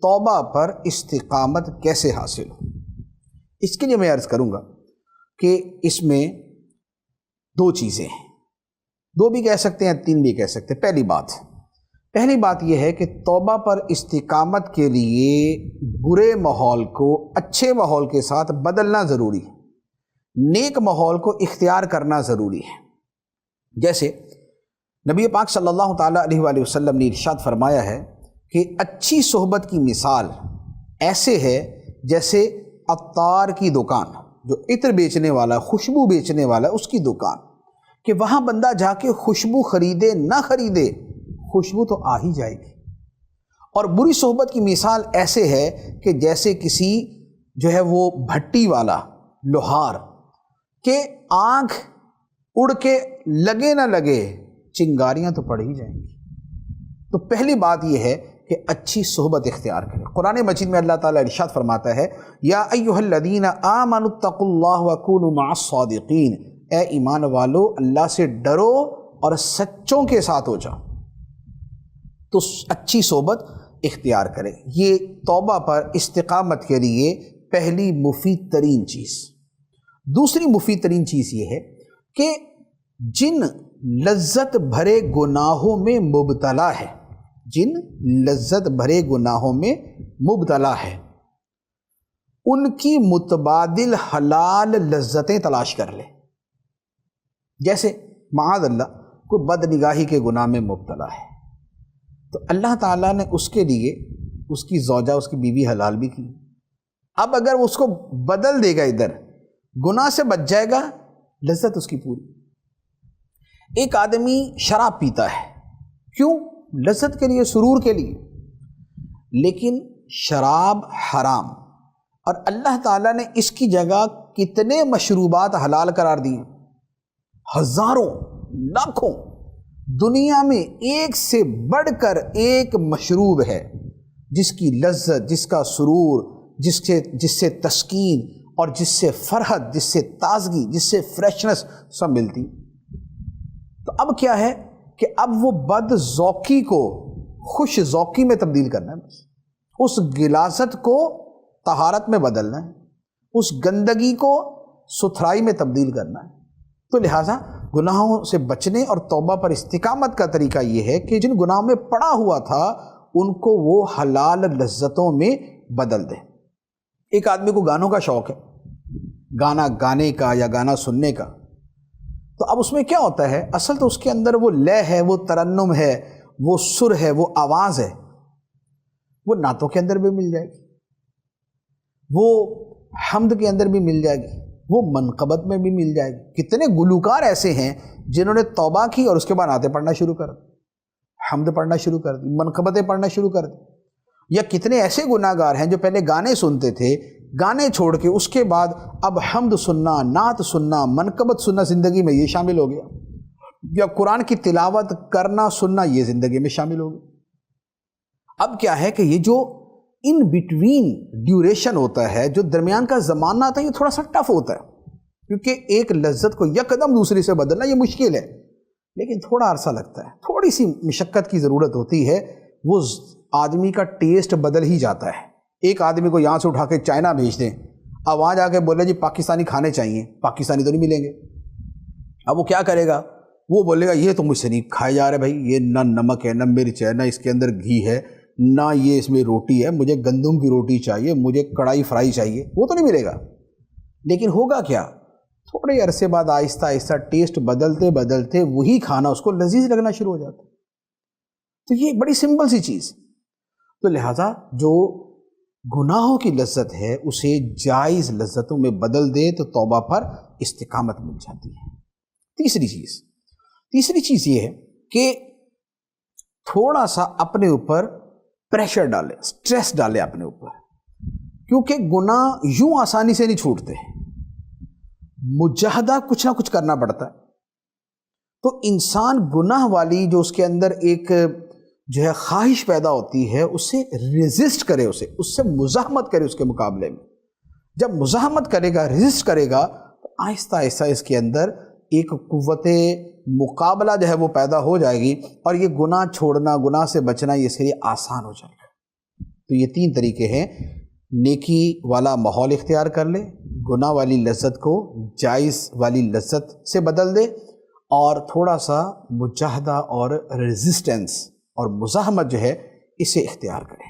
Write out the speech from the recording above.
توبہ پر استقامت کیسے حاصل ہو؟ اس کے لیے میں عرض کروں گا کہ اس میں دو چیزیں ہیں، دو بھی کہہ سکتے ہیں، تین بھی کہہ سکتے ہیں۔ پہلی بات یہ ہے کہ توبہ پر استقامت کے لیے برے ماحول کو اچھے ماحول کے ساتھ بدلنا ضروری ہے، نیک ماحول کو اختیار کرنا ضروری ہے۔ جیسے نبی پاک صلی اللہ تعالیٰ علیہ وآلہ وسلم نے ارشاد فرمایا ہے کہ اچھی صحبت کی مثال ایسے ہے جیسے عطار کی دکان، جو عطر بیچنے والا، خوشبو بیچنے والا، اس کی دکان، کہ وہاں بندہ جا کے خوشبو خریدے نہ خریدے، خوشبو تو آ ہی جائے گی۔ اور بری صحبت کی مثال ایسے ہے کہ جیسے کسی جو ہے وہ بھٹی والا لوہار کہ آنکھ اڑ کے لگے نہ لگے، چنگاریاں تو پڑ ہی جائیں گی۔ تو پہلی بات یہ ہے کہ اچھی صحبت اختیار کریں۔ قرآن مجید میں اللہ تعالیٰ ارشاد فرماتا ہے، یا ایھا الذین آمنوا اتقوا اللہ وکونوا مع الصادقین، اے ایمان والو اللہ سے ڈرو اور سچوں کے ساتھ ہو جاؤ۔ تو اچھی صحبت اختیار کریں، یہ توبہ پر استقامت کے لیے پہلی مفید ترین چیز۔ دوسری مفید ترین چیز یہ ہے کہ جن لذت بھرے گناہوں میں مبتلا ہے، جن لذت بھرے گناہوں میں مبتلا ہے، ان کی متبادل حلال لذتیں تلاش کر لے۔ جیسے معاذ اللہ کوئی بد نگاہی کے گناہ میں مبتلا ہے، تو اللہ تعالیٰ نے اس کے لیے اس کی زوجہ، اس کی بیوی حلال بھی کی۔ اب اگر وہ اس کو بدل دے گا، ادھر گناہ سے بچ جائے گا، لذت اس کی پوری۔ ایک آدمی شراب پیتا ہے، کیوں؟ لذت کے لیے، سرور کے لیے، لیکن شراب حرام، اور اللہ تعالیٰ نے اس کی جگہ کتنے مشروبات حلال قرار دیے، ہزاروں، لاکھوں۔ دنیا میں ایک سے بڑھ کر ایک مشروب ہے جس کی لذت، جس کا سرور، جس سے تسکین اور جس سے فرحت، جس سے تازگی، جس سے فریشنس سب ملتی۔ تو اب کیا ہے کہ اب وہ بد ذوقی کو خوش ذوقی میں تبدیل کرنا ہے، اس غلاظت کو طہارت میں بدلنا ہے، اس گندگی کو ستھرائی میں تبدیل کرنا ہے۔ تو لہٰذا گناہوں سے بچنے اور توبہ پر استقامت کا طریقہ یہ ہے کہ جن گناہوں میں پڑا ہوا تھا ان کو وہ حلال لذتوں میں بدل دے۔ ایک آدمی کو گانوں کا شوق ہے، گانا گانے کا یا گانا سننے کا، تو اب اس میں کیا ہوتا ہے، اصل تو اس کے اندر وہ لے ہے، وہ ترنم ہے، وہ سر ہے، وہ آواز ہے، وہ نعتوں کے اندر بھی مل جائے گی، وہ حمد کے اندر بھی مل جائے گی، وہ منقبت میں بھی مل جائے گی۔ کتنے گلوکار ایسے ہیں جنہوں نے توبہ کی اور اس کے بعد نعتیں پڑھنا شروع کر دی، حمد پڑھنا شروع کر دی، منقبتیں پڑھنا شروع کر دی۔ یا کتنے ایسے گناہ گار ہیں جو پہلے گانے سنتے تھے، گانے چھوڑ کے اس کے بعد اب حمد سننا، نعت سننا، منقبت سننا زندگی میں یہ شامل ہو گیا، یا قرآن کی تلاوت کرنا سننا یہ زندگی میں شامل ہو گیا۔ اب کیا ہے کہ یہ جو ان بٹوین ڈیوریشن ہوتا ہے، جو درمیان کا زمانہ آتا ہے، یہ تھوڑا سا ٹف ہوتا ہے، کیونکہ ایک لذت کو یکدم دوسری سے بدلنا یہ مشکل ہے، لیکن تھوڑا عرصہ لگتا ہے، تھوڑی سی مشقت کی ضرورت ہوتی ہے، وہ آدمی کا ٹیسٹ بدل ہی جاتا ہے۔ ایک آدمی کو یہاں سے اٹھا کے چائنا بھیج دیں، اب وہاں جا کے بولے جی پاکستانی کھانے چاہیے، پاکستانی تو نہیں ملیں گے۔ اب وہ کیا کرے گا؟ وہ بولے گا یہ تو مجھ سے نہیں کھائے جا رہے بھائی، یہ نہ نمک ہے، نہ مرچ ہے، نہ اس کے اندر گھی ہے، نہ یہ اس میں روٹی ہے، مجھے گندم کی روٹی چاہیے، مجھے کڑھائی فرائی چاہیے۔ وہ تو نہیں ملے گا، لیکن ہوگا کیا؟ تھوڑے عرصے بعد آہستہ آہستہ ٹیسٹ بدلتے بدلتے وہی کھانا اس کو لذیذ لگنا شروع ہو جاتا ہے۔ تو یہ بڑی سمپل سی چیز۔ تو لہٰذا جو گناہوں کی لذت ہے اسے جائز لذتوں میں بدل دے تو توبہ پر استقامت مل جاتی ہے۔ تیسری چیز یہ ہے کہ تھوڑا سا اپنے اوپر پریشر ڈالے، سٹریس ڈالے اپنے اوپر، کیونکہ گناہ یوں آسانی سے نہیں چھوٹتے، مجاہدہ کچھ نہ کچھ کرنا پڑتا ہے۔ تو انسان گناہ والی جو اس کے اندر ایک جو ہے خواہش پیدا ہوتی ہے، اسے ریزسٹ کرے، اس سے مزاحمت کرے۔ اس کے مقابلے میں جب مزاحمت کرے گا، ریزسٹ کرے گا، تو آہستہ آہستہ اس کے اندر ایک قوت مقابلہ جو ہے وہ پیدا ہو جائے گی، اور یہ گناہ چھوڑنا، گناہ سے بچنا یہ اس کے لیے آسان ہو جائے گا۔ تو یہ 3 طریقے ہیں، نیکی والا ماحول اختیار کر لے، گناہ والی لذت کو جائز والی لذت سے بدل دے، اور تھوڑا سا مجاہدہ اور ریزسٹنس اور مزاحمت جو ہے اسے اختیار کرے۔